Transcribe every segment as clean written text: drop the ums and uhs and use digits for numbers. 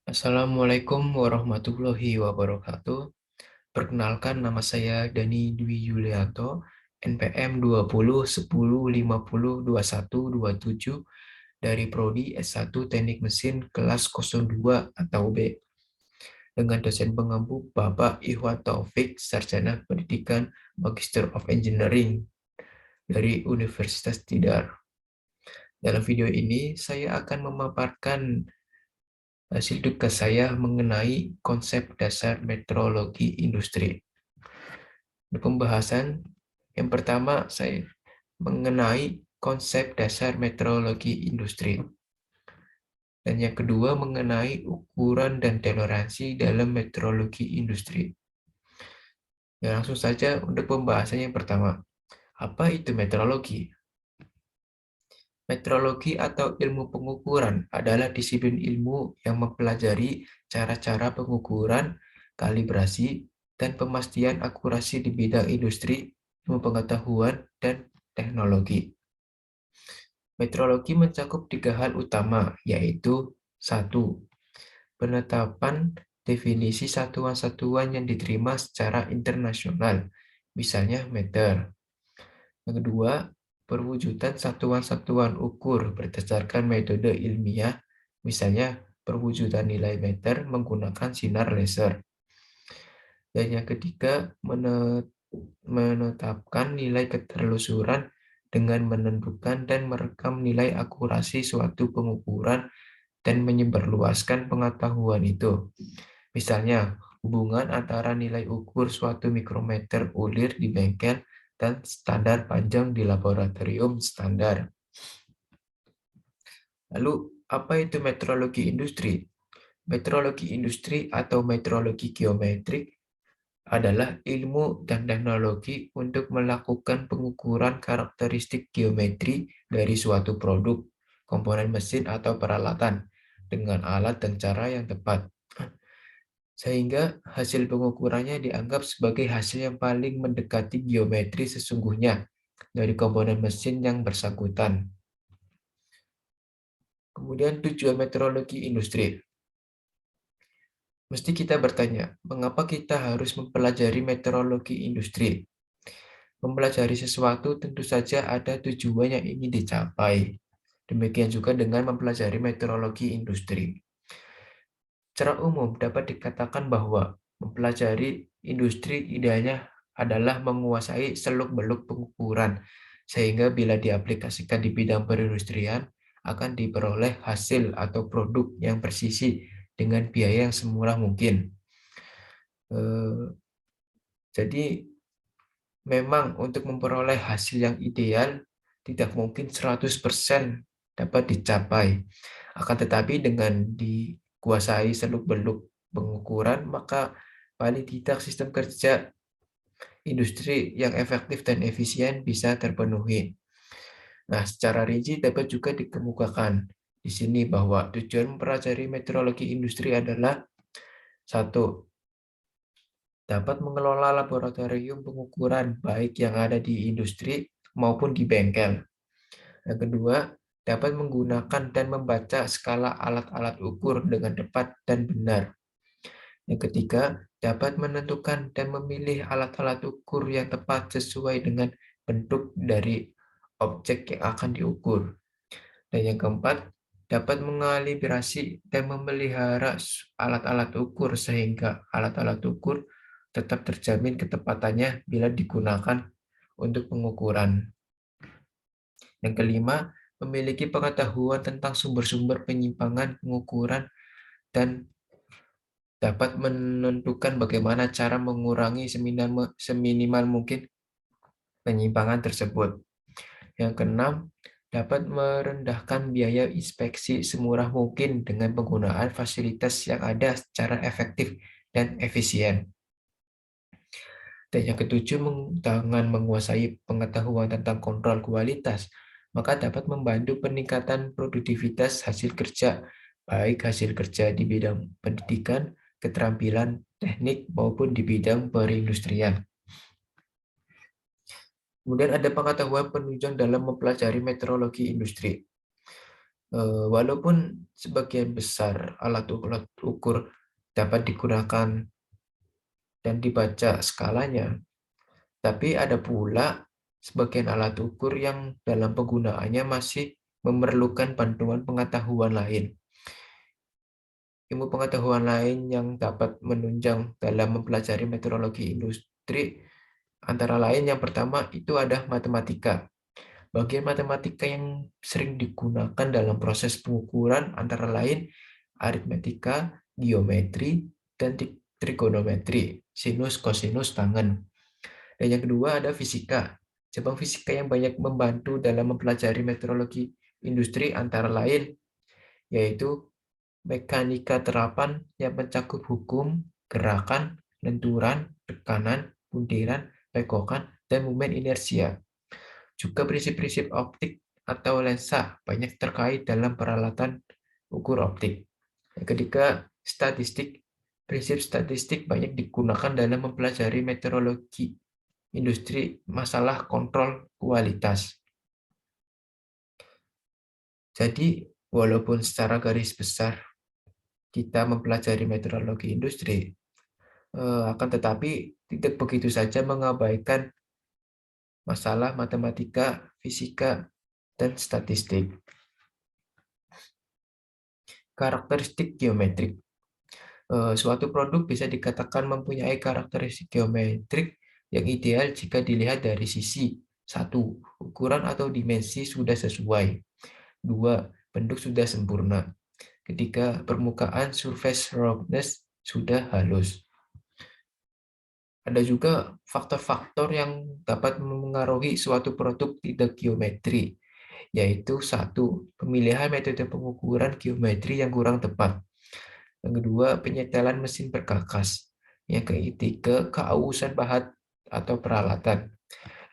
Assalamualaikum warahmatullahi wabarakatuh. Perkenalkan, nama saya Dani Dwi Yulianto, NPM 201010502127 dari Prodi S1 Teknik Mesin kelas 02 atau B, dengan dosen pengampu Bapak Ihwan Taufik, Sarjana Pendidikan Magister of Engineering dari Universitas Tidar. Dalam video ini, saya akan memaparkan hasil tugas saya mengenai konsep dasar metrologi industri. Di pembahasan yang pertama, saya mengenai konsep dasar metrologi industri. Dan yang kedua, mengenai ukuran dan toleransi dalam metrologi industri. Ya, langsung saja untuk pembahasan yang pertama. Apa itu metrologi? Metrologi atau ilmu pengukuran adalah disiplin ilmu yang mempelajari cara-cara pengukuran, kalibrasi, dan pemastian akurasi di bidang industri, ilmu pengetahuan, dan teknologi. Metrologi mencakup 3 hal utama, yaitu 1. Penetapan definisi satuan-satuan yang diterima secara internasional, misalnya meter. Yang kedua, perwujudan satuan-satuan ukur berdasarkan metode ilmiah, misalnya perwujudan nilai meter menggunakan sinar laser. Dan yang ketiga, menetapkan nilai keterlusuran dengan menentukan dan merekam nilai akurasi suatu pengukuran dan menyebarluaskan pengetahuan itu. Misalnya, hubungan antara nilai ukur suatu mikrometer ulir di bengkel dan standar panjang di laboratorium standar. Lalu, apa itu metrologi industri? Metrologi industri atau metrologi geometrik adalah ilmu dan teknologi untuk melakukan pengukuran karakteristik geometri dari suatu produk, komponen mesin atau peralatan dengan alat dan cara yang tepat, sehingga hasil pengukurannya dianggap sebagai hasil yang paling mendekati geometri sesungguhnya dari komponen mesin yang bersangkutan. Kemudian tujuan metrologi industri. Mesti kita bertanya, mengapa kita harus mempelajari meteorologi industri? Mempelajari sesuatu tentu saja ada tujuan yang ingin dicapai. Demikian juga dengan mempelajari meteorologi industri. Secara umum dapat dikatakan bahwa mempelajari industri idealnya adalah menguasai seluk-beluk pengukuran, sehingga bila diaplikasikan di bidang perindustrian, akan diperoleh hasil atau produk yang presisi dengan biaya yang semurah mungkin. Jadi memang untuk memperoleh hasil yang ideal tidak mungkin 100% dapat dicapai. Akan tetapi dengan dikuasai seluk-beluk pengukuran, maka paling tidak sistem kerja industri yang efektif dan efisien bisa terpenuhi. Nah, secara rinci dapat juga dikemukakan di sini bahwa tujuan mempelajari meteorologi industri adalah 1. Dapat mengelola laboratorium pengukuran baik yang ada di industri maupun di bengkel. Yang kedua, dapat menggunakan dan membaca skala alat-alat ukur dengan tepat dan benar. Yang ketiga, dapat menentukan dan memilih alat-alat ukur yang tepat sesuai dengan bentuk dari objek yang akan diukur. Dan yang keempat, dapat mengalibrasi dan memelihara alat-alat ukur sehingga alat-alat ukur tetap terjamin ketepatannya bila digunakan untuk pengukuran. Yang kelima, memiliki pengetahuan tentang sumber-sumber penyimpangan pengukuran dan dapat menentukan bagaimana cara mengurangi seminimal mungkin penyimpangan tersebut. Yang keenam, dapat merendahkan biaya inspeksi semurah mungkin dengan penggunaan fasilitas yang ada secara efektif dan efisien. Dan yang ketujuh, dengan menguasai pengetahuan tentang kontrol kualitas, maka dapat membantu peningkatan produktivitas hasil kerja, baik hasil kerja di bidang pendidikan, keterampilan teknik, maupun di bidang perindustrian. Kemudian ada pengetahuan penunjang dalam mempelajari meteorologi industri. Walaupun sebagian besar alat ukur dapat digunakan dan dibaca skalanya, tapi ada pula sebagian alat ukur yang dalam penggunaannya masih memerlukan bantuan pengetahuan lain. Ilmu pengetahuan lain yang dapat menunjang dalam mempelajari meteorologi industri antara lain yang pertama itu ada matematika. Bagian matematika yang sering digunakan dalam proses pengukuran antara lain aritmetika, geometri, dan trigonometri, sinus, kosinus, tangen. Dan yang kedua ada fisika. Cabang fisika yang banyak membantu dalam mempelajari meteorologi industri antara lain yaitu mekanika terapan yang mencakup hukum, gerakan, lenturan, tekanan, bundiran, pekokan, dan momen inersia. Juga prinsip-prinsip optik atau lensa banyak terkait dalam peralatan ukur optik. Yang ketiga, statistik. Prinsip statistik banyak digunakan dalam mempelajari meteorologi industri masalah kontrol kualitas. Jadi, walaupun secara garis besar kita mempelajari meteorologi industri, akan tetapi tidak begitu saja mengabaikan masalah matematika, fisika, dan statistik. Karakteristik geometrik. Suatu produk bisa dikatakan mempunyai karakteristik geometrik yang ideal jika dilihat dari sisi 1. Ukuran atau dimensi sudah sesuai. 2. Bentuk sudah sempurna. Ketiga, permukaan surface roughness sudah halus. Ada juga faktor-faktor yang dapat memengaruhi suatu produk tidak geometri, yaitu 1. Pemilihan metode pengukuran geometri yang kurang tepat. Yang kedua, penyetelan mesin perkakas. Yang ketiga, keausan bahan atau peralatan.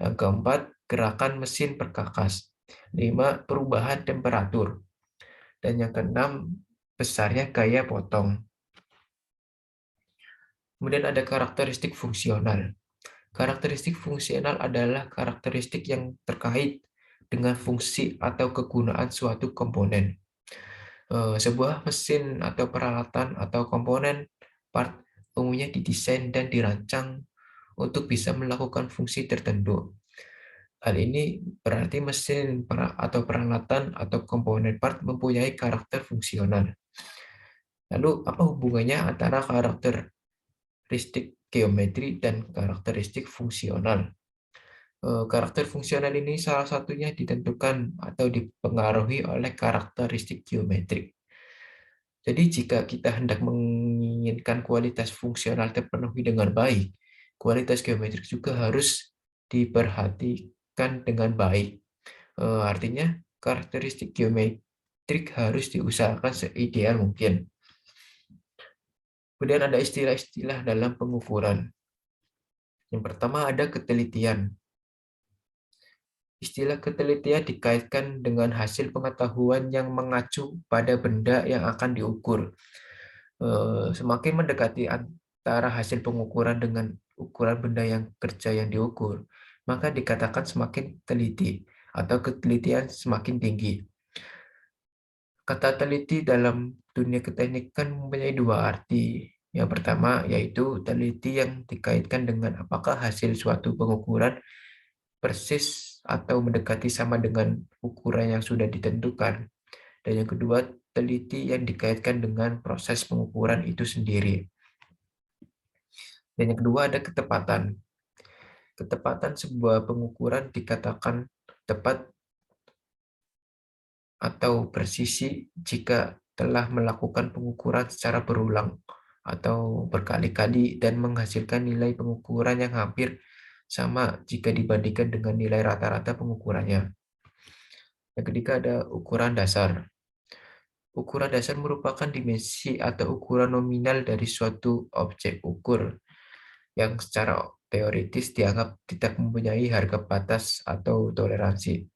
Yang keempat, gerakan mesin perkakas. 5. Perubahan temperatur. Dan yang keenam, besarnya gaya potong. Kemudian ada karakteristik fungsional. Karakteristik fungsional adalah karakteristik yang terkait dengan fungsi atau kegunaan suatu komponen. Sebuah mesin atau peralatan atau komponen part umumnya didesain dan dirancang untuk bisa melakukan fungsi tertentu. Hal ini berarti mesin atau peralatan atau komponen part mempunyai karakter fungsional. Lalu apa hubungannya antara karakteristik geometri dan karakteristik fungsional? Karakter fungsional ini salah satunya ditentukan atau dipengaruhi oleh karakteristik geometrik. Jadi jika kita hendak menginginkan kualitas fungsional terpenuhi dengan baik, kualitas geometrik juga harus diperhatikan dengan baik. Artinya karakteristik geometrik harus diusahakan seideal mungkin. Kemudian ada istilah-istilah dalam pengukuran. Yang pertama ada ketelitian. Istilah ketelitian dikaitkan dengan hasil pengetahuan yang mengacu pada benda yang akan diukur. Semakin mendekati antara hasil pengukuran dengan ukuran benda yang kerja yang diukur, maka dikatakan semakin teliti atau ketelitian semakin tinggi. Kata teliti dalam dunia keteknikan mempunyai dua arti. Yang pertama yaitu teliti yang dikaitkan dengan apakah hasil suatu pengukuran persis atau mendekati sama dengan ukuran yang sudah ditentukan. Dan yang kedua, teliti yang dikaitkan dengan proses pengukuran itu sendiri. Dan yang kedua ada ketepatan. Ketepatan sebuah pengukuran dikatakan tepat atau presisi jika telah melakukan pengukuran secara berulang atau berkali-kali dan menghasilkan nilai pengukuran yang hampir sama jika dibandingkan dengan nilai rata-rata pengukurannya. Yang ketiga ada ukuran dasar. Ukuran dasar merupakan dimensi atau ukuran nominal dari suatu objek ukur yang secara teoritis dianggap tidak mempunyai harga batas atau toleransi.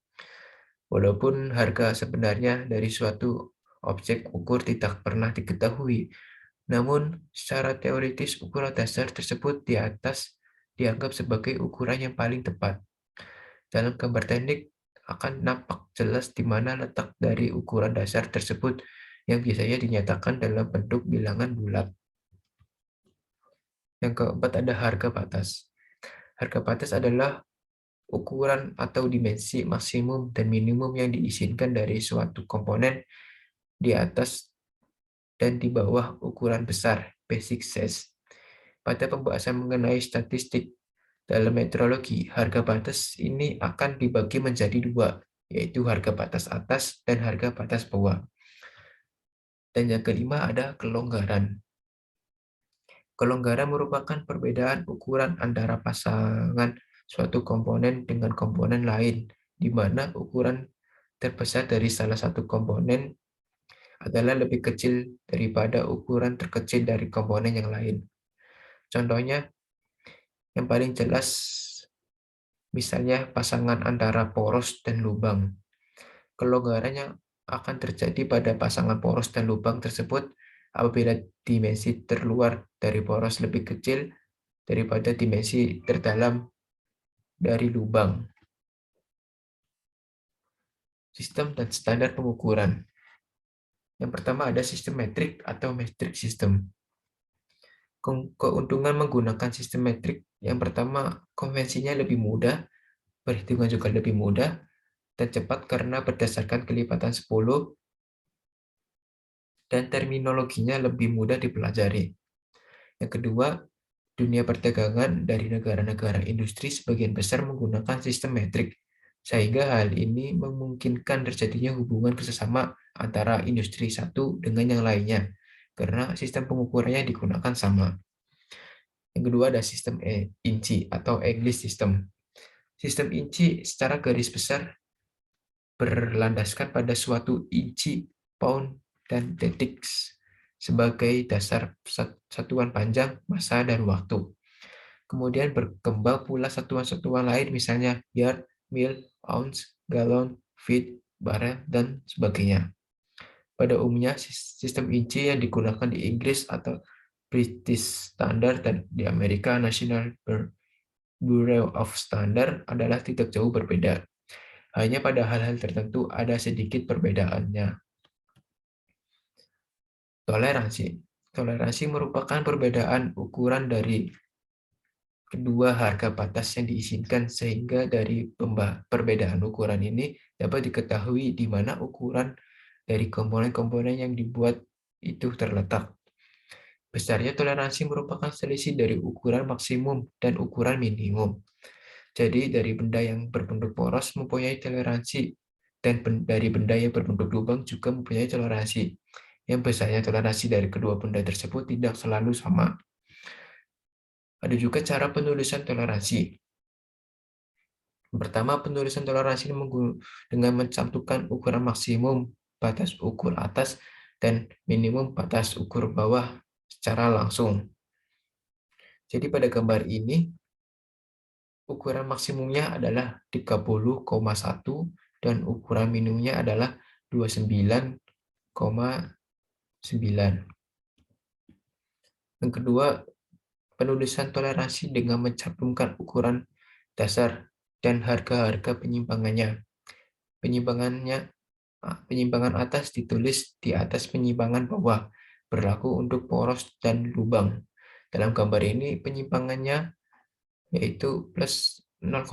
Walaupun harga sebenarnya dari suatu objek ukur tidak pernah diketahui, namun secara teoritis ukuran dasar tersebut di atas dianggap sebagai ukuran yang paling tepat. Dalam gambar teknik, akan nampak jelas di mana letak dari ukuran dasar tersebut yang biasanya dinyatakan dalam bentuk bilangan bulat. Yang keempat ada harga batas. Harga batas adalah ukuran atau dimensi maksimum dan minimum yang diizinkan dari suatu komponen di atas dan di bawah ukuran besar, basic size. Pada pembahasan mengenai statistik dalam meteorologi, harga batas ini akan dibagi menjadi dua, yaitu harga batas atas dan harga batas bawah. Dan yang kelima ada kelonggaran. Kelonggaran merupakan perbedaan ukuran antara pasangan suatu komponen dengan komponen lain, di mana ukuran terbesar dari salah satu komponen adalah lebih kecil daripada ukuran terkecil dari komponen yang lain. Contohnya, yang paling jelas, misalnya pasangan antara poros dan lubang. Kelonggaran yang akan terjadi pada pasangan poros dan lubang tersebut apabila dimensi terluar dari poros lebih kecil daripada dimensi terdalam dari lubang. Sistem dan standar pengukuran. Yang pertama ada sistem metrik atau metric system. Keuntungan menggunakan sistem metrik yang pertama, konvensinya lebih mudah, perhitungan juga lebih mudah, dan cepat karena berdasarkan kelipatan 10 dan terminologinya lebih mudah dipelajari. Yang kedua, dunia perdagangan dari negara-negara industri sebagian besar menggunakan sistem metrik, sehingga hal ini memungkinkan terjadinya hubungan kerjasama antara industri satu dengan yang lainnya, karena sistem pengukurannya digunakan sama. Yang kedua ada sistem inci atau English system. Sistem inci secara garis besar berlandaskan pada suatu inci, pound, dan detik sebagai dasar satuan panjang, massa, dan waktu. Kemudian berkembang pula satuan-satuan lain misalnya yard, mil, ounce, gallon, feet, barrel, dan sebagainya. Pada umumnya sistem inci yang digunakan di Inggris atau British Standard dan di Amerika National Bureau of Standard adalah tidak jauh berbeda. Hanya pada hal-hal tertentu ada sedikit perbedaannya. Toleransi. Toleransi merupakan perbedaan ukuran dari kedua harga batas yang diizinkan sehingga dari perbedaan ukuran ini dapat diketahui di mana ukuran dari komponen-komponen yang dibuat itu terletak. Besarnya toleransi merupakan selisih dari ukuran maksimum dan ukuran minimum. Jadi dari benda yang berbentuk poros mempunyai toleransi dan dari benda yang berbentuk lubang juga mempunyai toleransi. Yang besarnya toleransi dari kedua benda tersebut tidak selalu sama. Ada juga cara penulisan toleransi. Pertama, penulisan toleransi dengan mencantumkan ukuran maksimum batas ukur atas dan minimum batas ukur bawah secara langsung. Jadi pada gambar ini, ukuran maksimumnya adalah 30,1 dan ukuran minimumnya adalah 29,9. Yang kedua, penulisan toleransi dengan mencantumkan ukuran dasar dan harga-harga penyimpangannya. Penyimpangan atas ditulis di atas penyimpangan bawah, berlaku untuk poros dan lubang. Dalam gambar ini penyimpangannya yaitu plus 0,1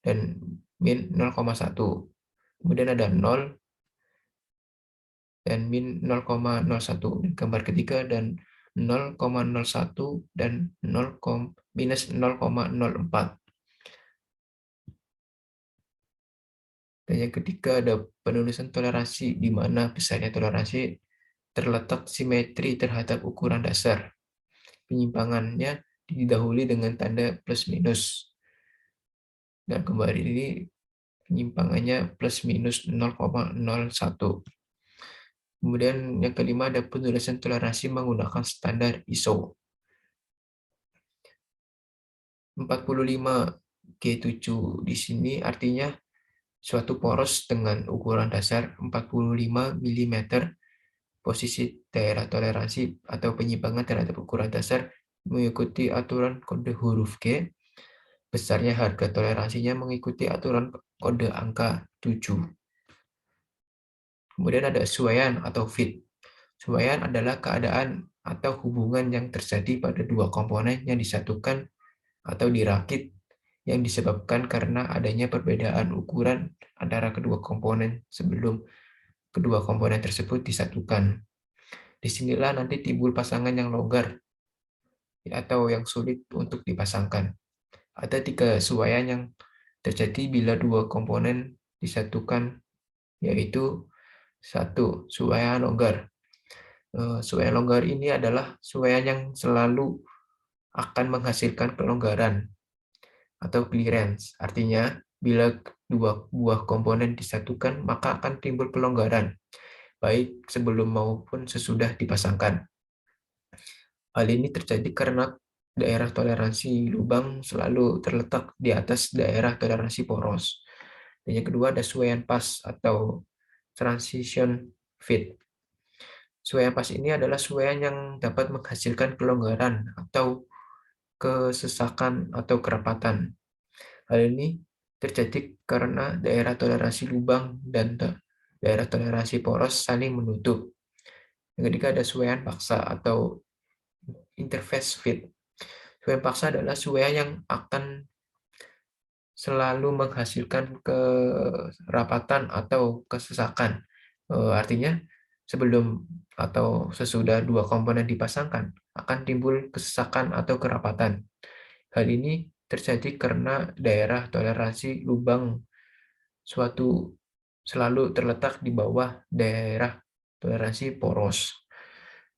dan min 0,1. Kemudian ada 0 dan min 0,01. Gambar ketiga dan 0,01 dan minus 0,04. Dan yang ketiga ada penulisan toleransi, di mana besarnya toleransi terletak simetri terhadap ukuran dasar. Penyimpangannya didahului dengan tanda plus minus. Dan kembali ini penyimpangannya plus minus 0,01. Kemudian yang kelima ada penulisan toleransi menggunakan standar ISO 45G7 di sini artinya suatu poros dengan ukuran dasar 45 mm, posisi daerah toleransi atau penyimpangan terhadap ukuran dasar mengikuti aturan kode huruf G, Besarnya harga toleransinya mengikuti aturan kode angka 7. Kemudian ada suaian atau fit. Suaian adalah keadaan atau hubungan yang terjadi pada dua komponen yang disatukan atau dirakit yang disebabkan karena adanya perbedaan ukuran antara kedua komponen sebelum kedua komponen tersebut disatukan. Disinilah nanti timbul pasangan yang longgar atau yang sulit untuk dipasangkan. Ada tiga suaian yang terjadi bila dua komponen disatukan, yaitu satu, suaian longgar. Suaian longgar ini adalah suaian yang selalu akan menghasilkan kelonggaran atau clearance. Artinya, bila dua buah komponen disatukan, maka akan timbul pelonggaran, baik sebelum maupun sesudah dipasangkan. Hal ini terjadi karena daerah toleransi lubang selalu terletak di atas daerah toleransi poros. Dan yang kedua ada suaian pas atau transition fit. Suaian pas ini adalah suaian yang dapat menghasilkan kelonggaran atau kesesakan atau kerapatan. Hal ini terjadi karena daerah toleransi lubang dan daerah toleransi poros saling menutup. Yang ketiga ada suaian paksa atau interface fit. Suaian paksa adalah suaian yang akan selalu menghasilkan kerapatan atau kesesakan. Artinya sebelum atau sesudah dua komponen dipasangkan akan timbul kesesakan atau kerapatan. Hal ini terjadi karena daerah toleransi lubang suatu selalu terletak di bawah daerah toleransi poros.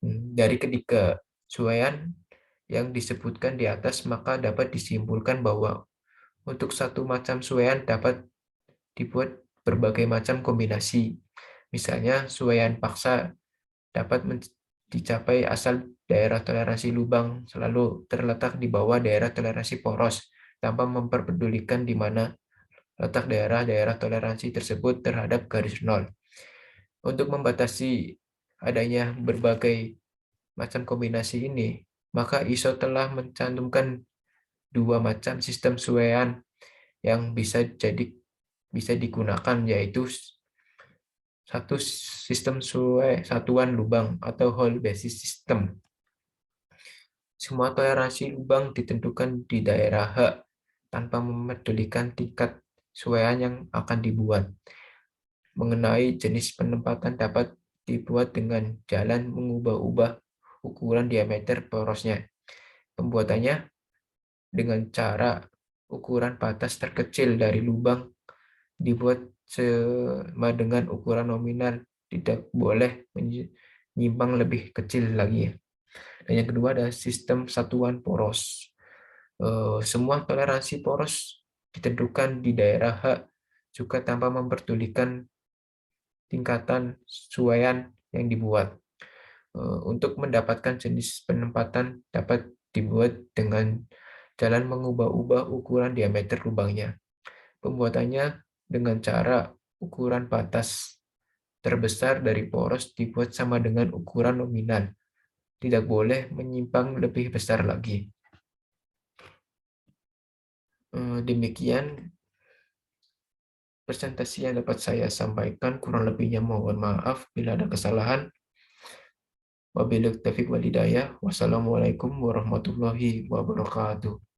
Dari ketiga suaian yang disebutkan di atas, maka dapat disimpulkan bahwa untuk satu macam suaian dapat dibuat berbagai macam kombinasi. Misalnya, suaian paksa dapat dicapai asal daerah toleransi lubang selalu terletak di bawah daerah toleransi poros, tanpa memperpedulikan di mana letak daerah-daerah toleransi tersebut terhadap garis nol. Untuk membatasi adanya berbagai macam kombinasi ini, maka ISO telah mencantumkan dua macam sistem suaian yang bisa digunakan, yaitu satu sistem satuan lubang atau whole basis system. Semua toleransi lubang ditentukan di daerah H tanpa memedulikan tingkat suaian yang akan dibuat. Mengenai jenis penempatan dapat dibuat dengan jalan mengubah-ubah ukuran diameter porosnya. Pembuatannya dengan cara ukuran batas terkecil dari lubang dibuat sama dengan ukuran nominal, tidak boleh menyimpang lebih kecil lagi. Dan yang kedua ada sistem satuan poros. Semua toleransi poros ditentukan di daerah H juga tanpa memperdulikan tingkatan suaian yang dibuat. Untuk mendapatkan jenis penempatan dapat dibuat dengan jalan mengubah-ubah ukuran diameter lubangnya. Pembuatannya dengan cara ukuran batas terbesar dari poros dibuat sama dengan ukuran nominal. Tidak boleh menyimpang lebih besar lagi. Demikian presentasi yang dapat saya sampaikan. Kurang lebihnya mohon maaf bila ada kesalahan. Wabillahi taufiq wal hidayah. Wassalamualaikum warahmatullahi wabarakatuh.